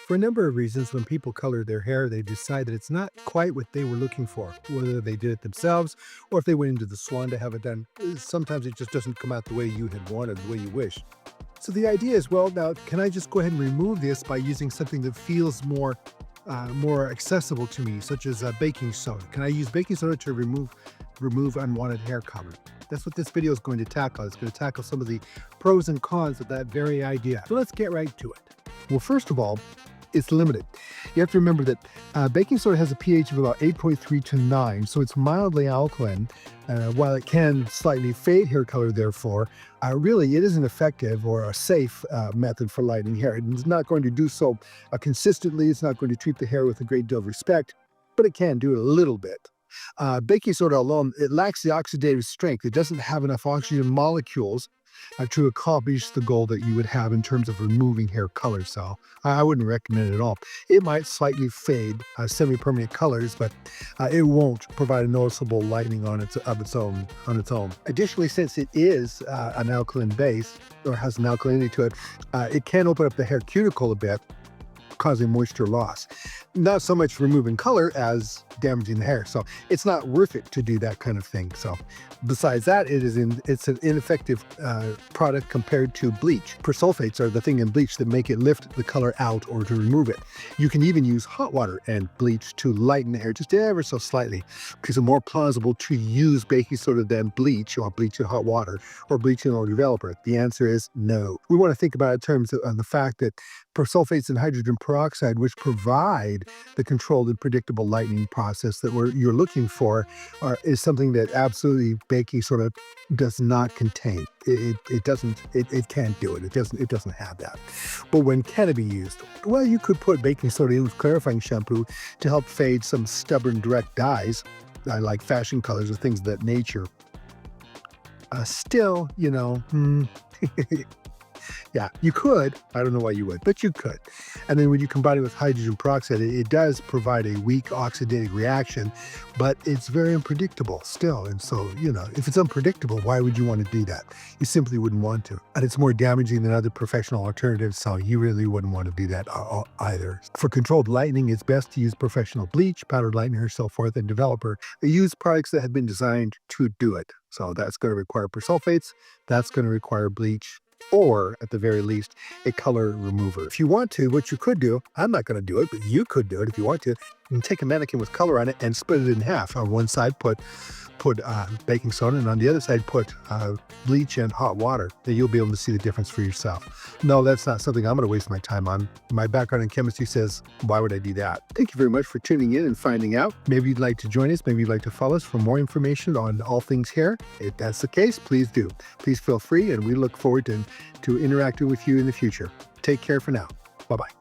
For a number of reasons, when people color their hair, they decide that it's not quite what they were looking for, whether they did it themselves or if they went into the salon to have it done. Sometimes it just doesn't come out the way you had wanted, the way you wish. So the idea is, well, now can I just go ahead and remove this by using something that feels more accessible to me, such as baking soda? Can I use baking soda to remove unwanted hair color? That's what this video is going to tackle. It's going to tackle some of the pros and cons of that very idea. So let's get right to it. Well, first of all, it's limited. You have to remember that baking soda has a pH of about 8.3 to 9, so it's mildly alkaline. While it can slightly fade hair color, therefore, really it isn't effective or a safe method for lightening hair. It's not going to do so consistently. It's not going to treat the hair with a great deal of respect, but it can do it a little bit. Baking soda alone, it lacks the oxidative strength. It doesn't have enough oxygen molecules to accomplish the goal that you would have in terms of removing hair color. So I wouldn't recommend it at all. It might slightly fade semi-permanent colors, but it won't provide a noticeable lightening on its own. Additionally, since it is an alkaline base or has an alkalinity to it, it can open up the hair cuticle a bit, causing moisture loss. Not so much removing color as damaging the hair. So it's not worth it to do that kind of thing. So besides that, it's an ineffective product compared to bleach. Persulfates are the thing in bleach that make it lift the color out or to remove it. You can even use hot water and bleach to lighten the hair just ever so slightly, because it's more plausible to use baking soda than bleach, or bleach in hot water, or bleach in oil developer. The answer is no. We want to think about it in terms of the fact that persulfates and hydrogen peroxide, which provide the controlled and predictable lightening process that you're looking for, is something that absolutely baking soda does not contain. It can't do it. It doesn't have that. But when can it be used? Well, you could put baking soda in with clarifying shampoo to help fade some stubborn direct dyes, like fashion colors or things of that nature. Still, yeah, you could. I don't know why you would, but you could. And then when you combine it with hydrogen peroxide, it does provide a weak oxidative reaction, but it's very unpredictable still. And so, if it's unpredictable, why would you want to do that? You simply wouldn't want to. And it's more damaging than other professional alternatives, so you really wouldn't want to do that either. For controlled lightening, it's best to use professional bleach, powdered lightener, so forth, and developer. They use products that have been designed to do it. So that's going to require persulfates, that's going to require bleach, or at the very least, a color remover. If you want to, what you could do, I'm not going to do it, but you could do it if you want to. You can take a mannequin with color on it and split it in half. On one side, put baking soda, and on the other side, put bleach and hot water. Then you'll be able to see the difference for yourself. No, that's not something I'm going to waste my time on. My background in chemistry says, why would I do that? Thank you very much for tuning in and finding out. Maybe you'd like to join us. Maybe you'd like to follow us for more information on all things hair. If that's the case, please do. Please feel free, and we look forward to interacting with you in the future. Take care for now. Bye-bye.